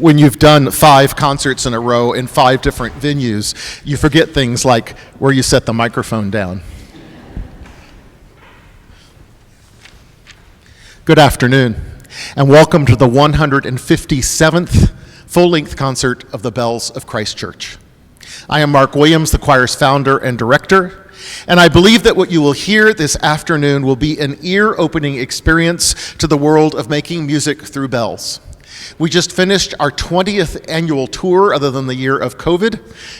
when you've done 5 concerts in a row in 5 different venues, you forget things like where you set the microphone down. Good afternoon, and welcome to the 157th full-length concert of the Bells of Christ Church. I am Mark Williams, the choir's founder and director, And I believe that what you will hear this afternoon will be an ear-opening experience to the world of making music through bells. We just finished our 20th annual tour other than the year of COVID.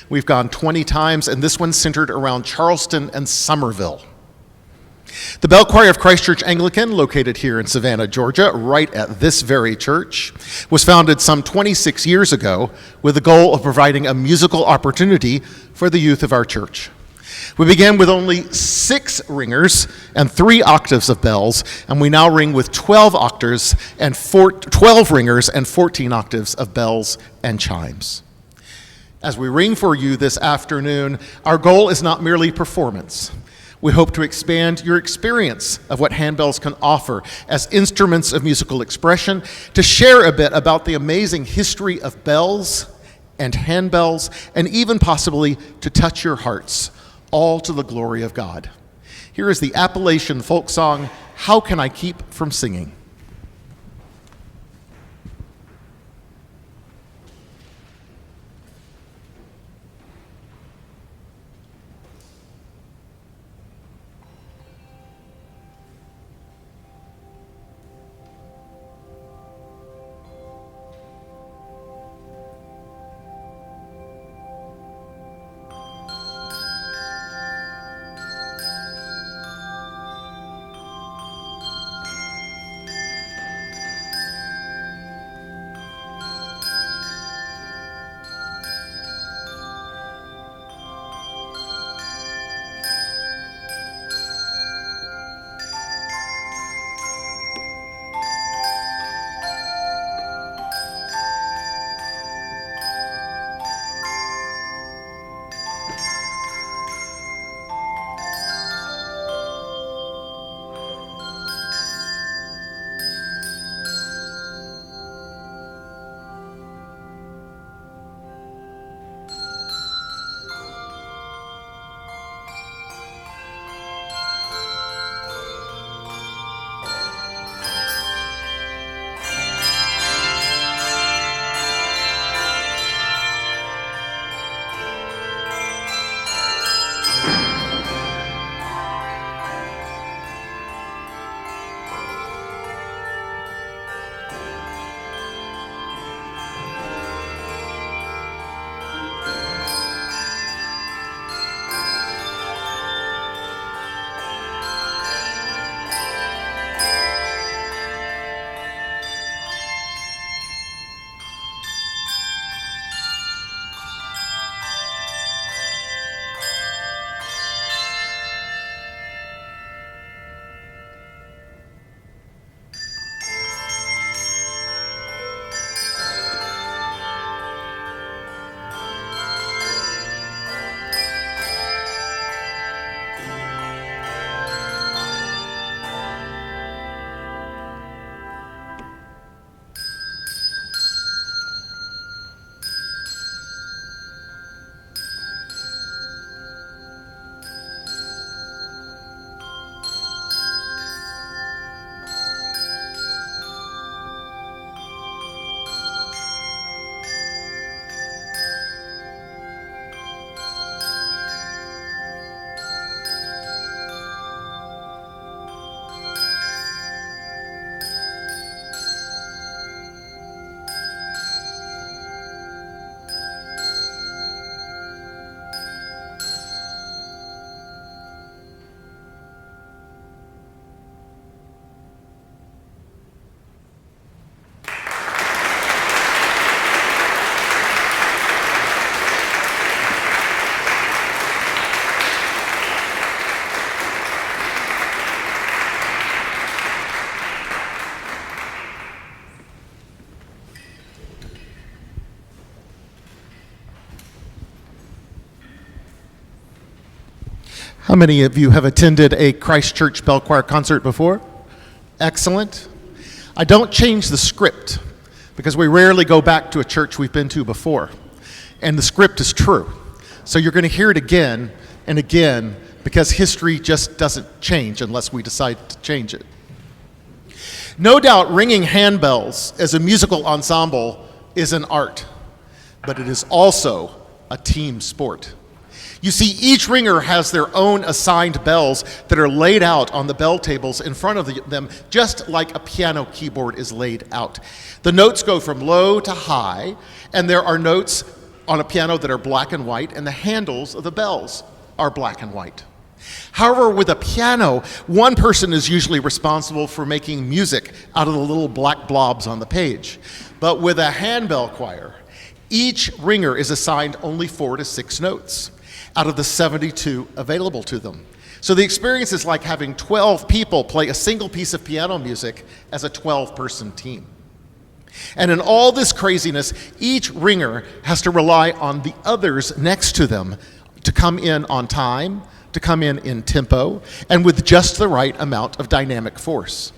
We've gone 20 times, and this one's centered around Charleston and Somerville. The Bell Choir of Christ Church Anglican, located here in Savannah, Georgia, right at this very church, was founded some 26 years ago with the goal of providing a musical opportunity for the youth of our church. We began with only 6 ringers and 3 octaves of bells, and we now ring with 12 octaves and 12 ringers and 14 octaves of bells and chimes. As we ring for you this afternoon, our goal is not merely performance. We hope to expand your experience of what handbells can offer as instruments of musical expression, to share a bit about the amazing history of bells and handbells, and even possibly to touch your hearts, all to the glory of God. Here is the Appalachian folk song, "How Can I Keep From Singing?" How many of you have attended a Christ Church Bell Choir concert before? Excellent. I don't change the script because we rarely go back to a church we've been to before. And the script is true. So you're going to hear it again and again because history just doesn't change unless we decide to change it. No doubt ringing handbells as a musical ensemble is an art, but it is also a team sport. You see, each ringer has their own assigned bells that are laid out on the bell tables in front of them, just like a piano keyboard is laid out. The notes go from low to high, and there are notes on a piano that are black and white, and the handles of the bells are black and white. However, with a piano, one person is usually responsible for making music out of the little black blobs on the page. But with a handbell choir, each ringer is assigned only 4 to 6 notes out of the 72 available to them. So the experience is like having 12 people play a single piece of piano music as a 12-person team. And in all this craziness, each ringer has to rely on the others next to them to come in on time, to come in tempo, and with just the right amount of dynamic force.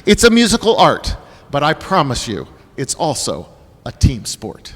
It's a musical art, but I promise you, it's also a team sport.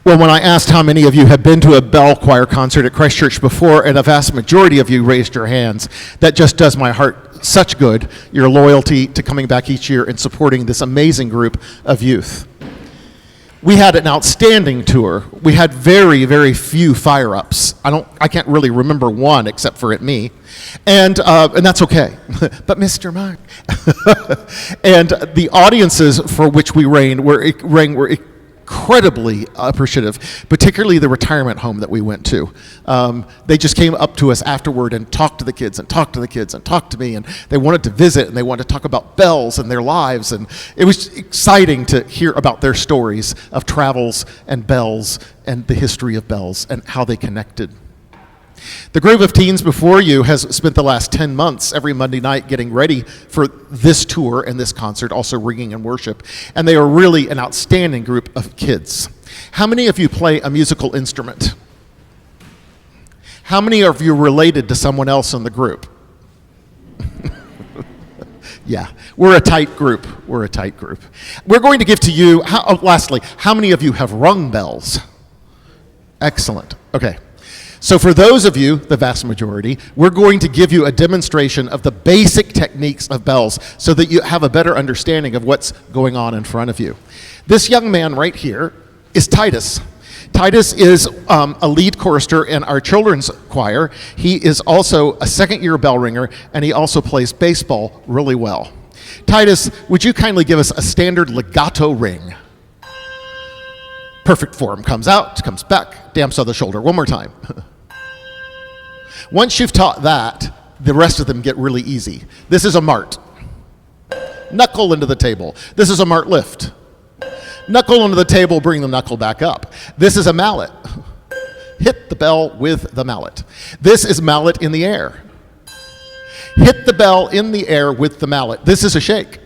Well, when I asked how many of you have been to a bell choir concert at Christ Church before, and a vast majority of you raised your hands, that just does my heart such good, your loyalty to coming back each year and supporting this amazing group of youth. We had an outstanding tour. We had very, very few fire-ups. I can't really remember one except for me, and that's okay. But Mr. Mark, and the audiences for which we rang were incredibly appreciative, particularly the retirement home that we went to. They just came up to us afterward and talked to the kids and talked to the kids and talked to me, and they wanted to visit and they wanted to talk about bells and their lives, and it was exciting to hear about their stories of travels and bells and the history of bells and how they connected. The group of teens before you has spent the last 10 months every Monday night getting ready for this tour and this concert, also ringing and worship, and they are really an outstanding group of kids. How many of you play a musical instrument? How many of you are related to someone else in the group? Yeah, we're a tight group. We're going to give to you, lastly, how many of you have rung bells? Excellent. Okay. So for those of you, the vast majority, we're going to give you a demonstration of the basic techniques of bells so that you have a better understanding of what's going on in front of you. This young man right here is Titus. Titus is a lead chorister in our children's choir. He is also a second-year bell ringer, and he also plays baseball really well. Titus, would you kindly give us a standard legato ring? Perfect form. Comes out, comes back, damps on the shoulder. One more time. Once you've taught that, the rest of them get really easy. This is a mart. Knuckle into the table. This is a mart lift. Knuckle into the table, bring the knuckle back up. This is a mallet. Hit the bell with the mallet. This is mallet in the air. Hit the bell in the air with the mallet. This is a shake.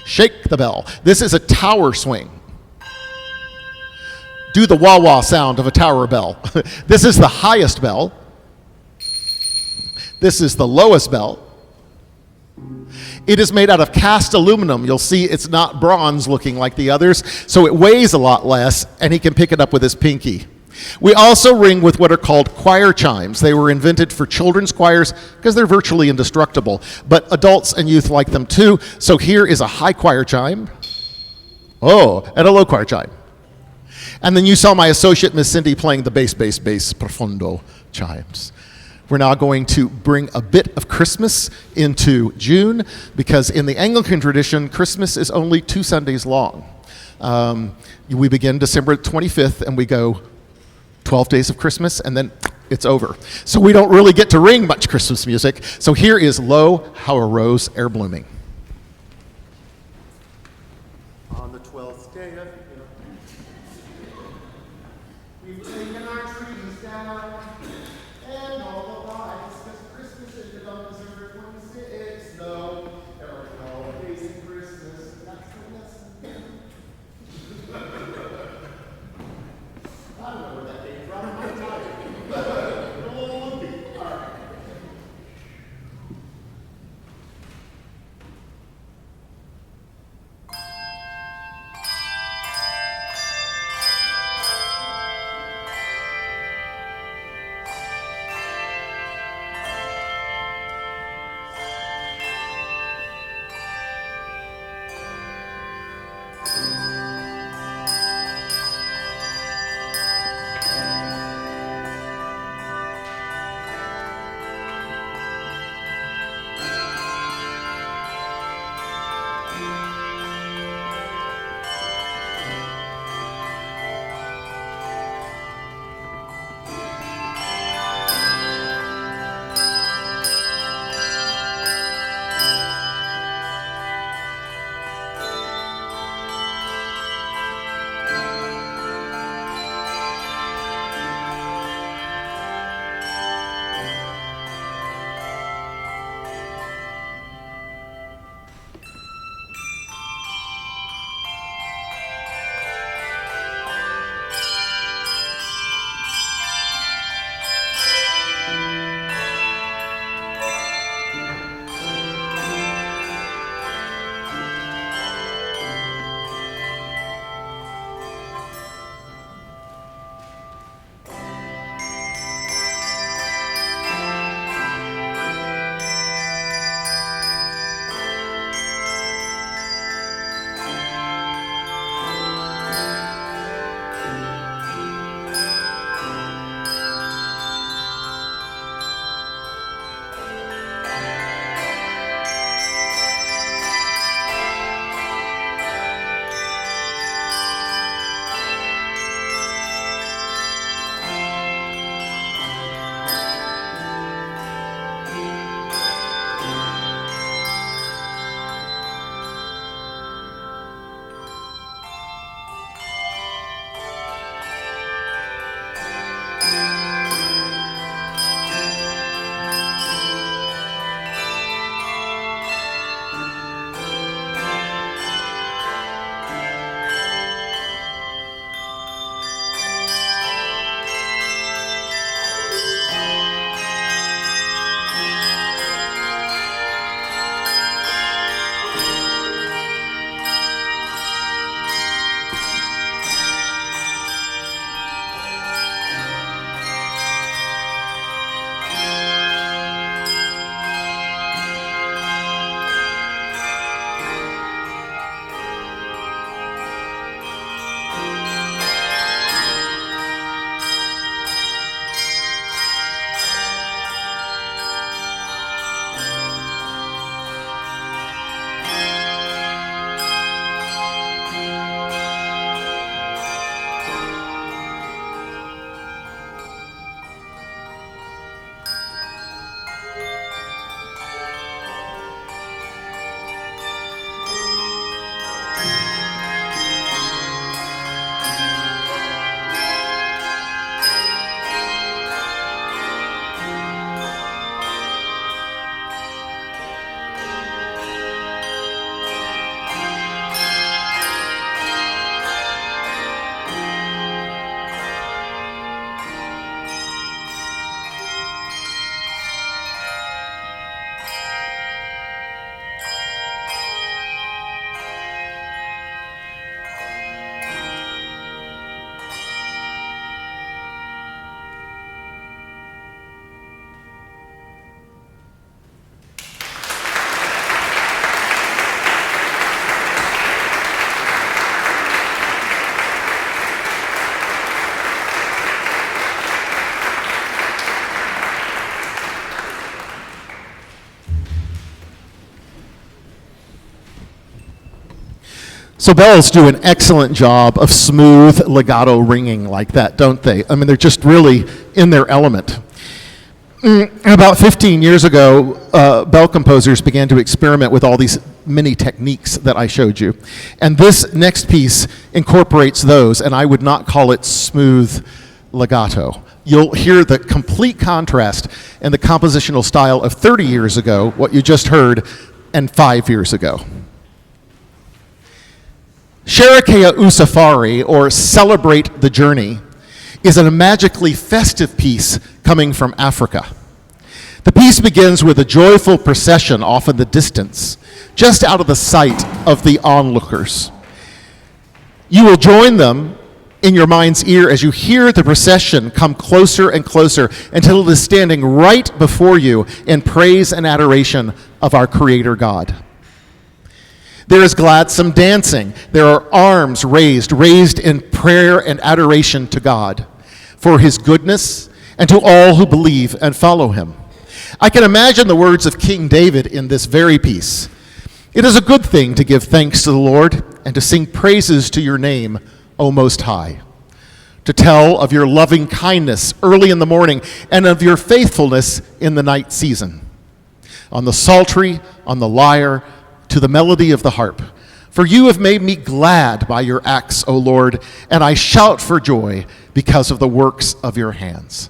Shake the bell. This is a tower swing. Do the wah-wah sound of a tower bell. This is the highest bell. This is the lowest bell. It is made out of cast aluminum. You'll see it's not bronze looking like the others, so it weighs a lot less, and he can pick it up with his pinky. We also ring with what are called choir chimes. They were invented for children's choirs because they're virtually indestructible, but adults and youth like them too. So here is a high choir chime. Oh, and a low choir chime. And then you saw my associate, Miss Cindy, playing the bass profundo chimes. We're now going to bring a bit of Christmas into June, because in the Anglican tradition, Christmas is only 2 Sundays long. We begin December 25th, and we go 12 days of Christmas, and then it's over. So we don't really get to ring much Christmas music. So here is Lo, How a Rose E'er Blooming. On the 12th day of we've taken our trees down and all the lights, because Christmas ended on December 26th. No, there are no holidays in Christmas. That's the lesson. I don't know where that came from. I'm tired. All right. So bells do an excellent job of smooth legato ringing like that, don't they? I mean, they're just really in their element. About 15 years ago, bell composers began to experiment with all these many techniques that I showed you. And this next piece incorporates those, and I would not call it smooth legato. You'll hear the complete contrast in the compositional style of 30 years ago, what you just heard, and 5 years ago. Sherekea Usafari, or Celebrate the Journey, is a magically festive piece coming from Africa. The piece begins with a joyful procession off in the distance, just out of the sight of the onlookers. You will join them in your mind's ear as you hear the procession come closer and closer until it is standing right before you in praise and adoration of our Creator God. There is gladsome dancing. There are arms raised in prayer and adoration to God for his goodness and to all who believe and follow him. I can imagine the words of King David in this very piece. It is a good thing to give thanks to the Lord and to sing praises to your name, O Most High, to tell of your loving kindness early in the morning and of your faithfulness in the night season. On the psaltery, on the lyre, to the melody of the harp. For you have made me glad by your acts, O Lord, and I shout for joy because of the works of your hands.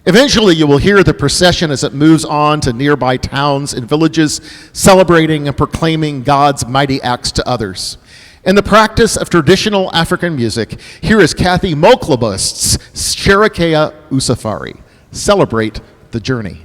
Eventually, you will hear the procession as it moves on to nearby towns and villages, celebrating and proclaiming God's mighty acts to others. In the practice of traditional African music, here is Kathy Moklabust's Sherekea Usafari. Celebrate the journey.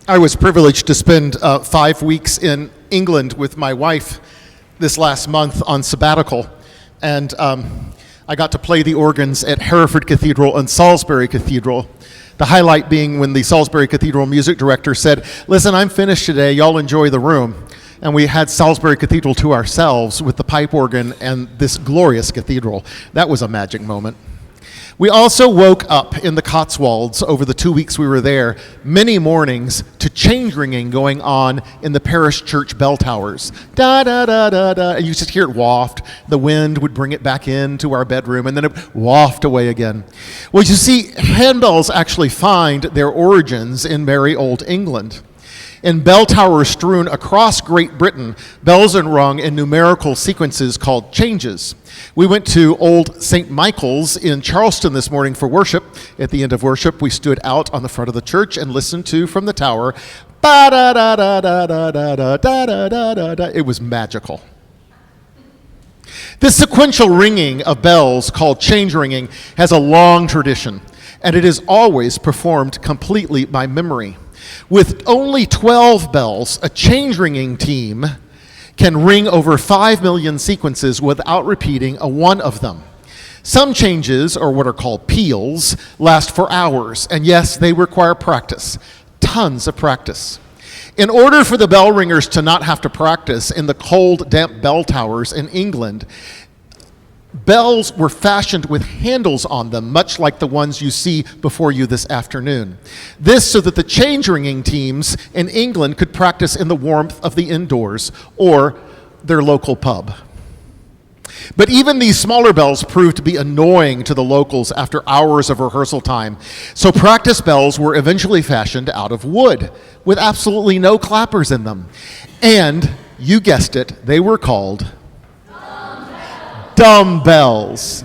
I was privileged to spend 5 weeks in England with my wife this last month on sabbatical, and I got to play the organs at Hereford Cathedral and Salisbury Cathedral. The highlight being when the Salisbury Cathedral music director said, "Listen, I'm finished today, y'all enjoy the room." And we had Salisbury Cathedral to ourselves with the pipe organ and this glorious cathedral. That was a magic moment. We also woke up in the Cotswolds over the 2 weeks we were there, many mornings, to change ringing going on in the parish church bell towers. Da da da da da, and you just hear it waft. The wind would bring it back into our bedroom, and then it would waft away again. Well, you see, handbells actually find their origins in merry old England. In bell towers strewn across Great Britain, bells are rung in numerical sequences called changes. We went to Old St. Michael's in Charleston this morning for worship. At the end of worship, we stood out on the front of the church and listened to, from the tower, ba-da-da-da-da-da-da-da-da-da-da-da. It was magical. This sequential ringing of bells, called change ringing, has a long tradition, and it is always performed completely by memory. With only 12 bells, a change ringing team can ring over 5 million sequences without repeating a one of them. Some changes, or what are called peals, last for hours, and yes, they require practice, tons of practice. In order for the bell ringers to not have to practice in the cold, damp bell towers in England, bells were fashioned with handles on them, much like the ones you see before you this afternoon. This so that the change ringing teams in England could practice in the warmth of the indoors or their local pub. But even these smaller bells proved to be annoying to the locals after hours of rehearsal time. So practice bells were eventually fashioned out of wood with absolutely no clappers in them. And, you guessed it, they were called dumbbells.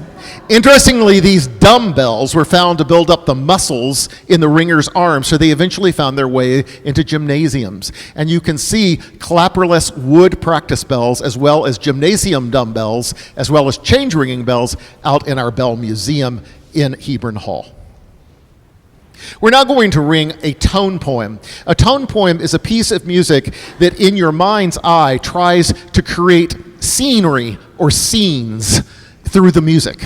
Interestingly, these dumbbells were found to build up the muscles in the ringer's arms, so they eventually found their way into gymnasiums. And you can see clapperless wood practice bells, as well as gymnasium dumbbells, as well as change ringing bells out in our Bell Museum in Hebron Hall. We're now going to ring a tone poem. A tone poem is a piece of music that in your mind's eye tries to create scenery or scenes through the music.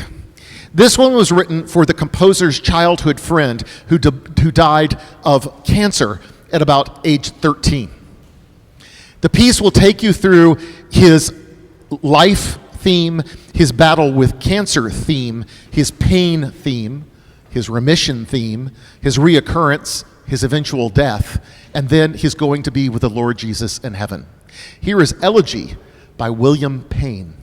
This one was written for the composer's childhood friend who died of cancer at about age 13. The piece will take you through his life theme, his battle with cancer theme, his pain theme, his remission theme, his reoccurrence, his eventual death, and then he's going to be with the Lord Jesus in heaven. Here is Elegy by William Payne.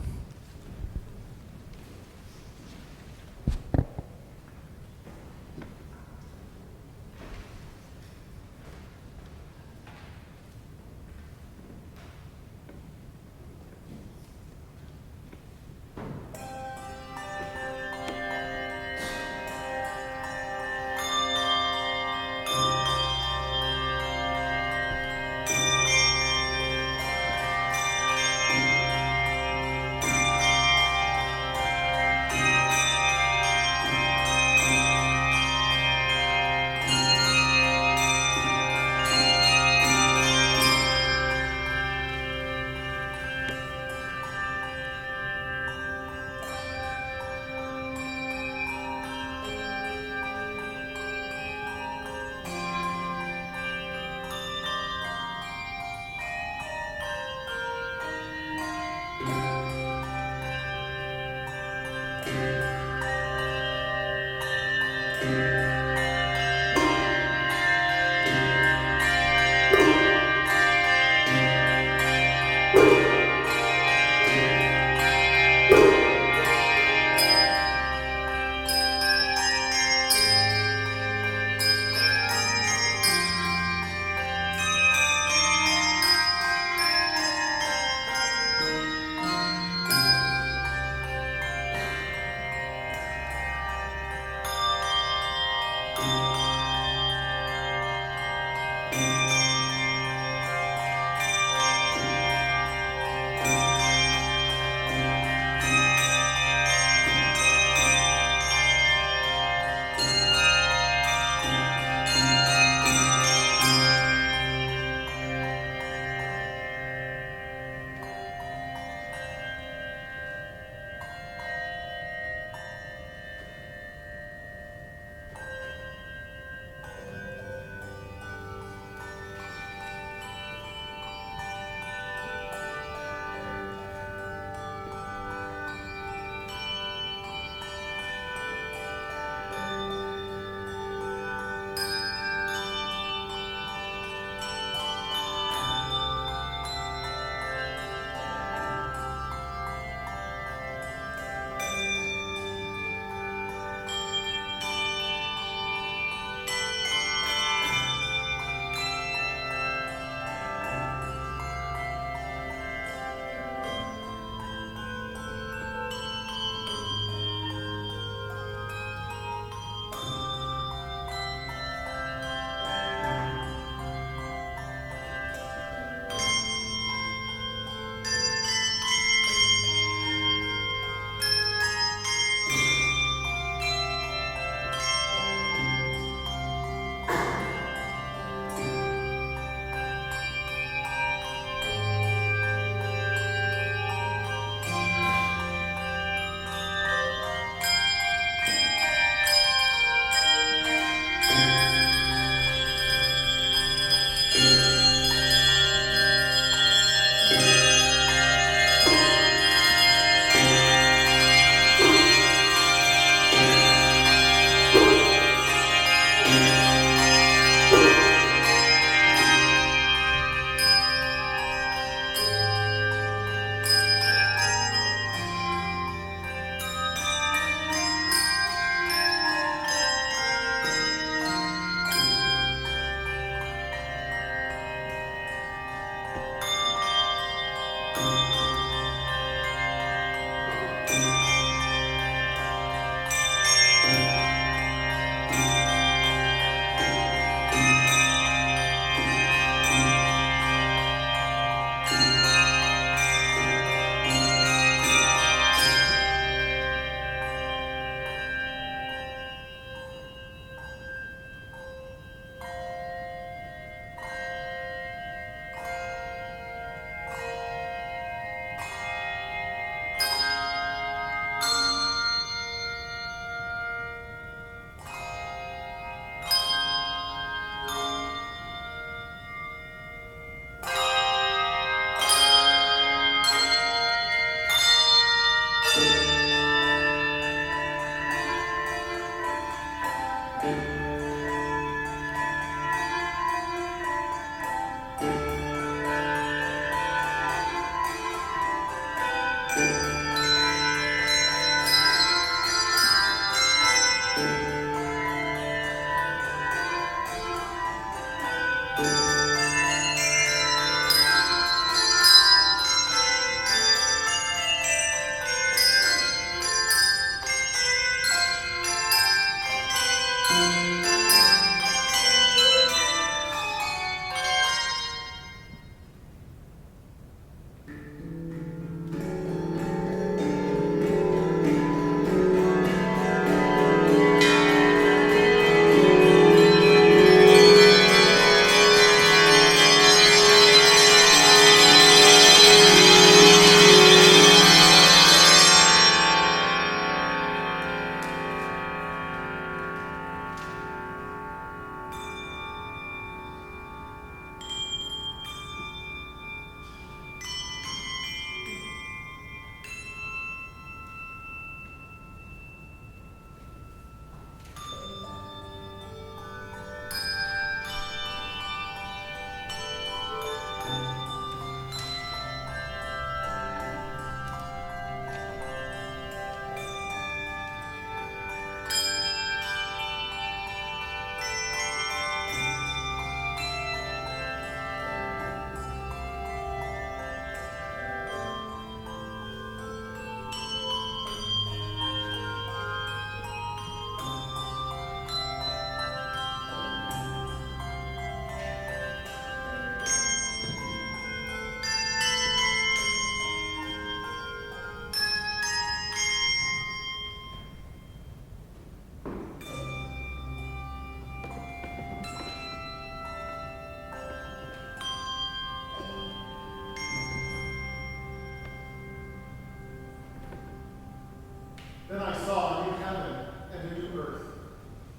Then I saw a new heaven and a new earth,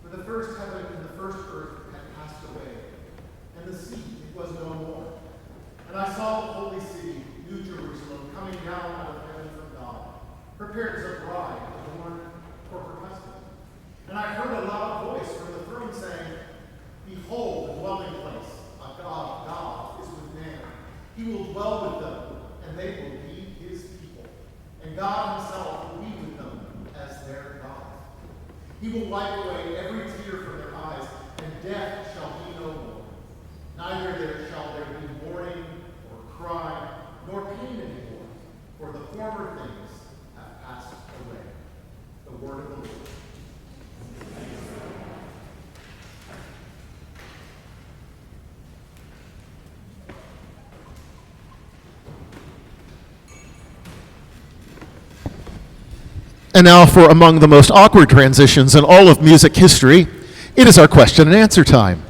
for the first heaven and the first earth had passed away, and the sea it was no more. And I saw the holy city, New Jerusalem, coming down out of heaven from God, prepared as a bride adorned for her husband. And I heard a loud voice from the throne saying, "Behold, the dwelling place of God is with man. He will dwell with them, and they will be his people. And God himself will be with them as their God. He will wipe away every tear from their eyes, and death shall be no more. Neither shall there be mourning or cry, nor pain anymore, for the former things have passed away." The word of the Lord. And now for among the most awkward transitions in all of music history, it is our question and answer time.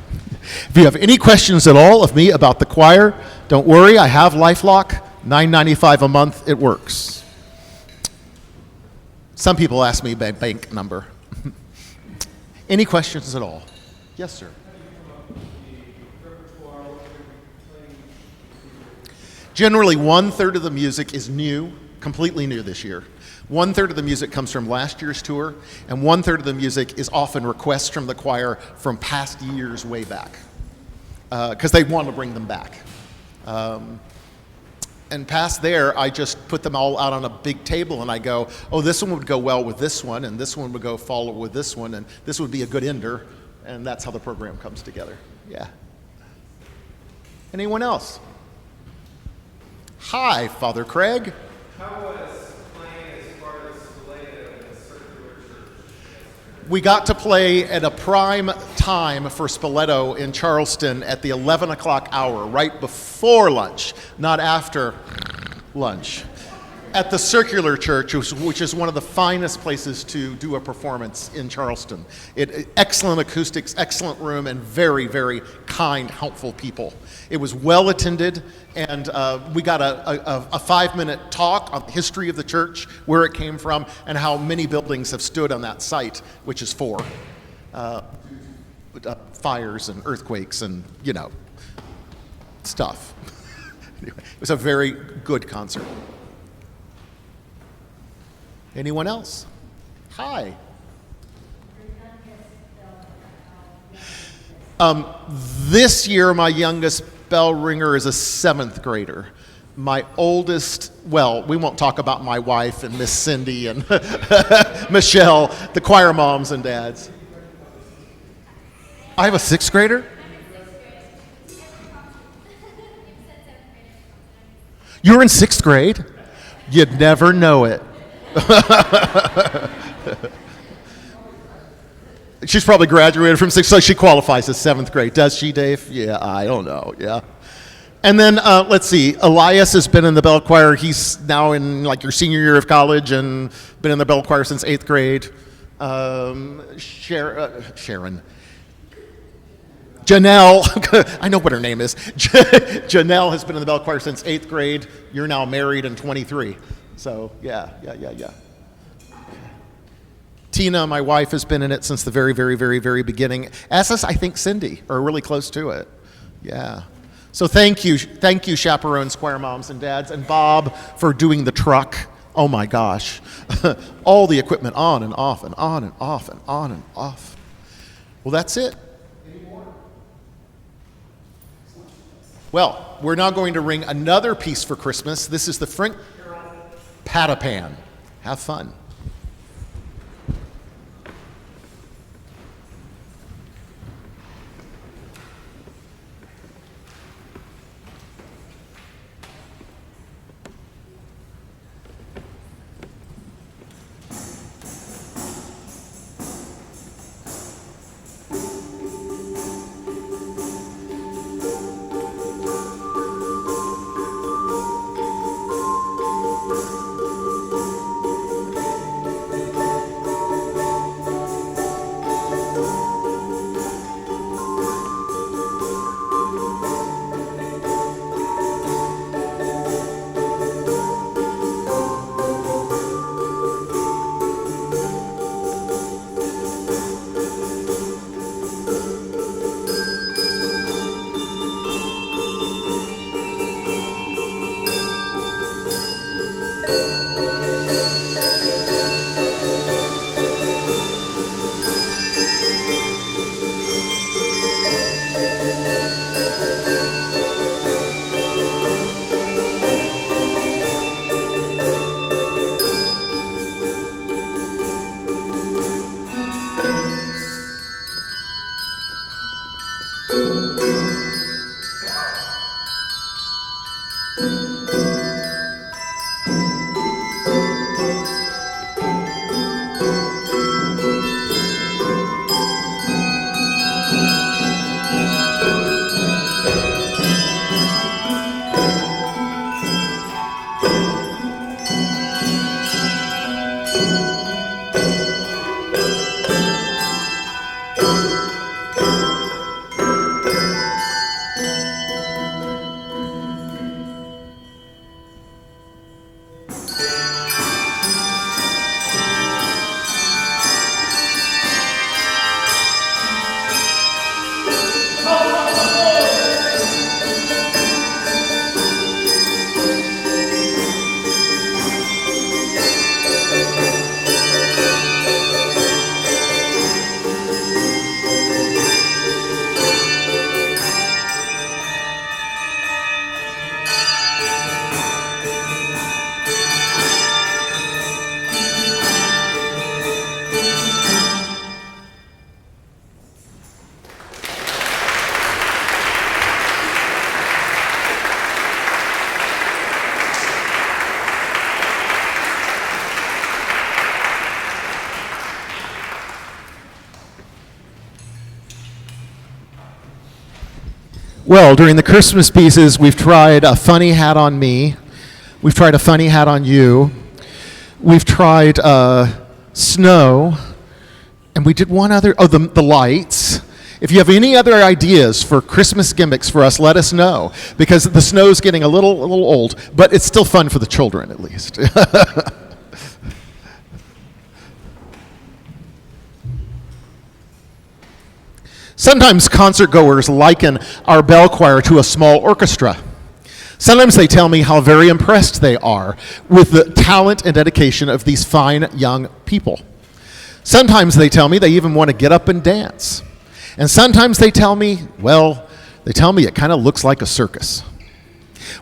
If you have any questions at all of me about the choir, don't worry, I have LifeLock, $9.95 a month, it works. Some people ask me my bank number. Any questions at all? Yes, sir. Generally, 1/3 of the music is new, completely new this year. 1/3 of the music comes from last year's tour, and 1/3 of the music is often requests from the choir from past years way back, because they want to bring them back. And past there, I just put them all out on a big table, and I go, oh, this one would go well with this one, and this one would go follow with this one, and this would be a good ender, and that's how the program comes together. Yeah. Anyone else? Hi, Father Craig. How was playing as part of Spoleto in the circular church? We got to play at a prime time for Spoleto in Charleston at the 11 o'clock hour, right before lunch, not after lunch, at the Circular Church, which is one of the finest places to do a performance in Charleston. Excellent acoustics, excellent room, and very, very kind, helpful people. It was well attended, and we got a 5-minute talk on the history of the church, where it came from, and how many buildings have stood on that site, which is 4. Fires and earthquakes and, stuff. Anyway, it was a very good concert. Anyone else? Hi. This year, my youngest bell ringer is a 7th grader. My oldest, well, we won't talk about my wife and Miss Cindy and Michelle, the choir moms and dads. I have a 6th grader? You're in 6th grade? You'd never know it. She's probably graduated from 6th, so she qualifies as 7th grade. Does she, Dave? Yeah, I don't know, yeah. And then, let's see, Elias has been in the bell choir. He's now in like your senior year of college and been in the bell choir since 8th grade. Sharon. Janelle, I know what her name is. Janelle has been in the bell choir since 8th grade. You're now married and 23. So, yeah. Tina, my wife, has been in it since the very, very, very, very beginning. As is, I think, Cindy, or really close to it. Yeah. So thank you, chaperones, choir moms and dads, and Bob for doing the truck. Oh my gosh. All the equipment on and off and on and off and on and off. Well, that's it. Well, we're now going to ring another piece for Christmas. This is the Frank Patapan. Have fun. Well, during the Christmas pieces, we've tried a funny hat on me. We've tried a funny hat on you. We've tried snow. And we did one other, the lights. If you have any other ideas for Christmas gimmicks for us, let us know. Because the snow's getting a little old, but it's still fun for the children, at least. Sometimes concert goers liken our bell choir to a small orchestra. Sometimes they tell me how very impressed they are with the talent and dedication of these fine young people. Sometimes they tell me they even want to get up and dance. And sometimes they tell me, it kind of looks like a circus.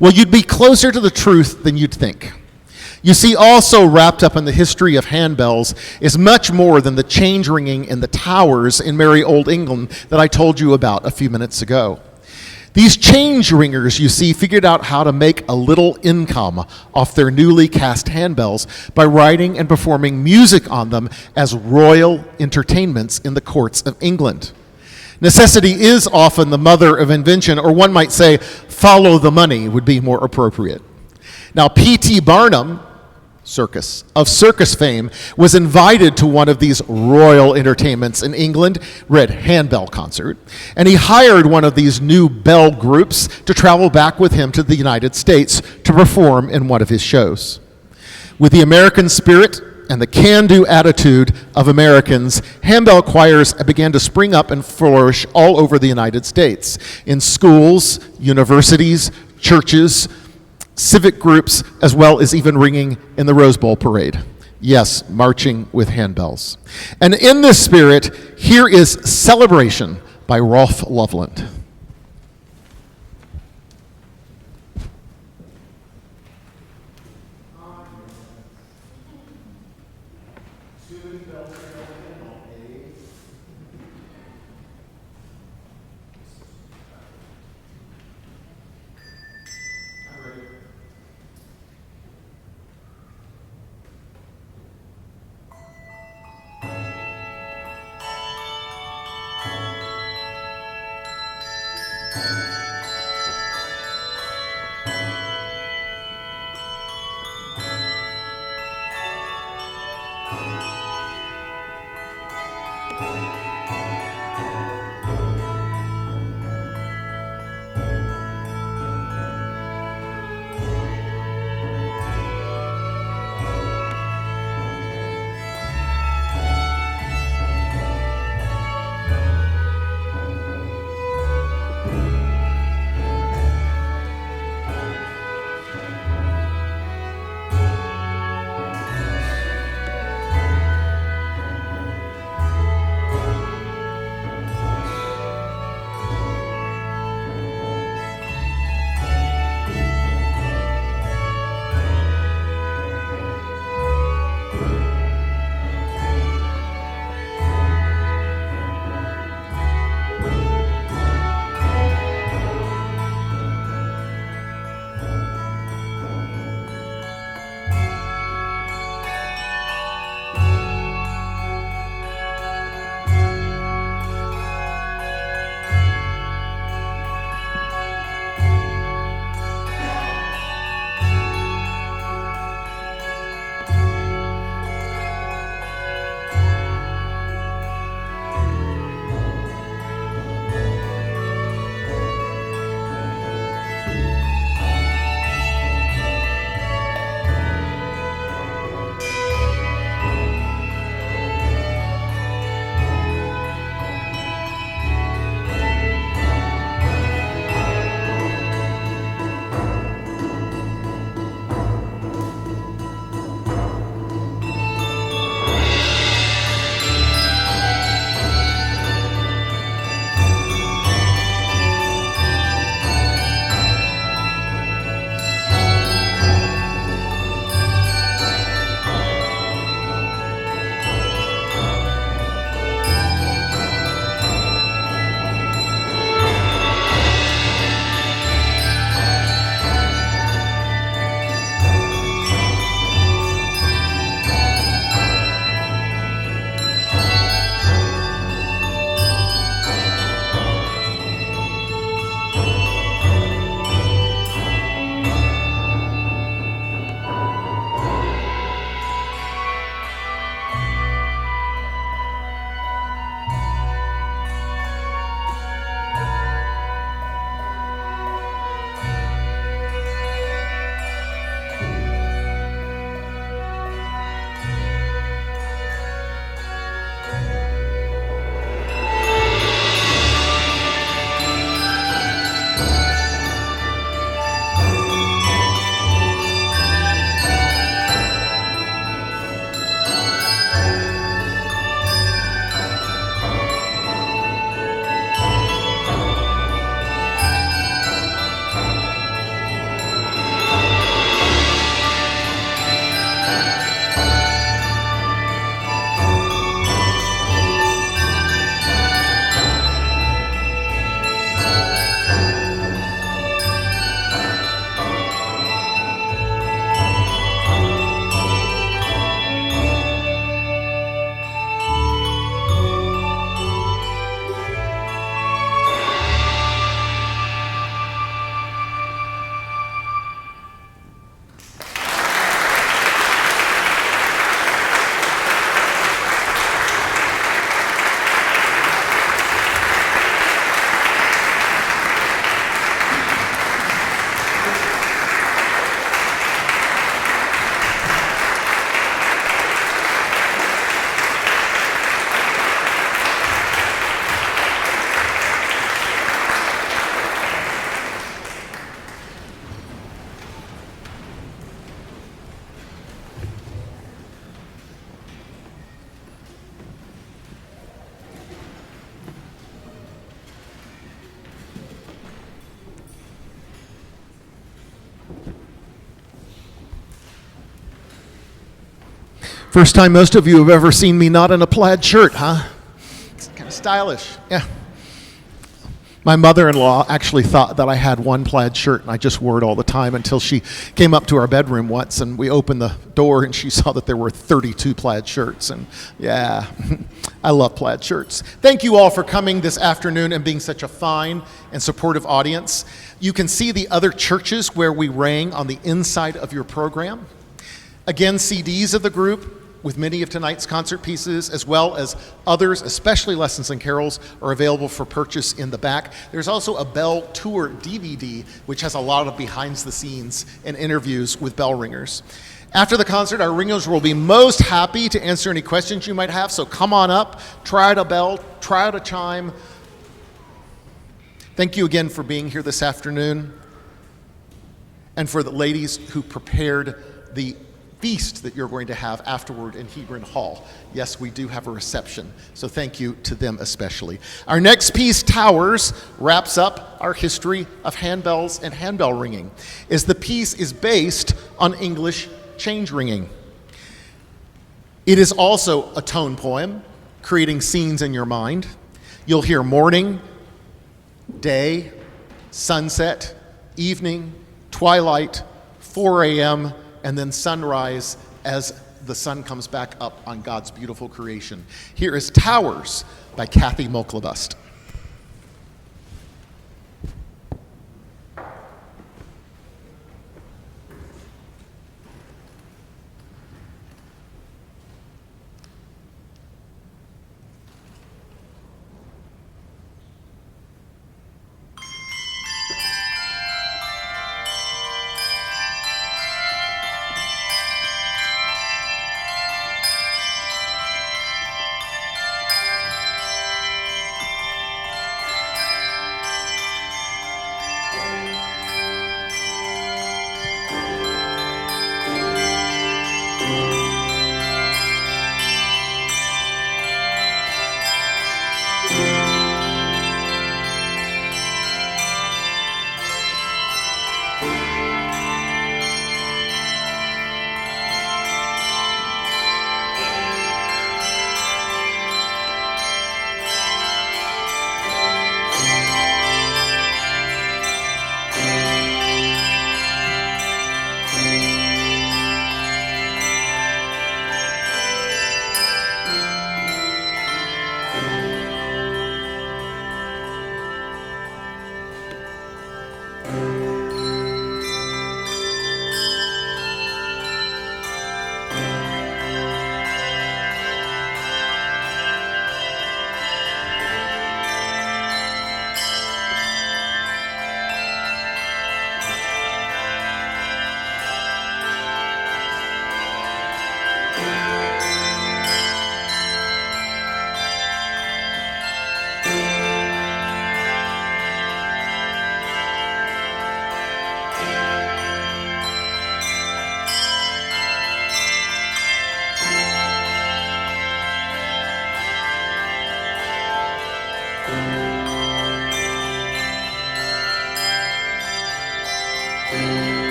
Well, you'd be closer to the truth than you'd think. You see, also wrapped up in the history of handbells is much more than the change ringing in the towers in merry old England that I told you about a few minutes ago. These change ringers, you see, figured out how to make a little income off their newly cast handbells by writing and performing music on them as royal entertainments in the courts of England. Necessity is often the mother of invention, or one might say, follow the money would be more appropriate. Now, P.T. Barnum, of circus fame, was invited to one of these royal entertainments in England, read handbell concert, and he hired one of these new bell groups to travel back with him to the United States to perform in one of his shows. With the American spirit and the can-do attitude of Americans, handbell choirs began to spring up and flourish all over the United States, in schools, universities, churches, civic groups, as well as even ringing in the Rose Bowl parade. Yes, marching with handbells. And in this spirit, here is Celebration by Rolf Loveland. First time most of you have ever seen me not in a plaid shirt, huh? It's kind of stylish, yeah. My mother-in-law actually thought that I had one plaid shirt, and I just wore it all the time until she came up to our bedroom once, and we opened the door, and she saw that there were 32 plaid shirts. And yeah, I love plaid shirts. Thank you all for coming this afternoon and being such a fine and supportive audience. You can see the other churches where we rang on the inside of your program. Again, CDs of the group with many of tonight's concert pieces, as well as others, especially Lessons and Carols, are available for purchase in the back. There's also a Bell Tour DVD, which has a lot of behind the scenes and interviews with bell ringers. After the concert, our ringers will be most happy to answer any questions you might have, so come on up, try out a bell, try out a chime. Thank you again for being here this afternoon, and for the ladies who prepared the feast that you're going to have afterward in Hebron Hall. Yes, we do have a reception, so thank you to them especially. Our next piece, Towers, wraps up our history of handbells and handbell ringing, as the piece is based on English change ringing. It is also a tone poem, creating scenes in your mind. You'll hear morning, day, sunset, evening, twilight, 4 a.m., and then sunrise as the sun comes back up on God's beautiful creation. Here is Towers by Kathy Moklebust.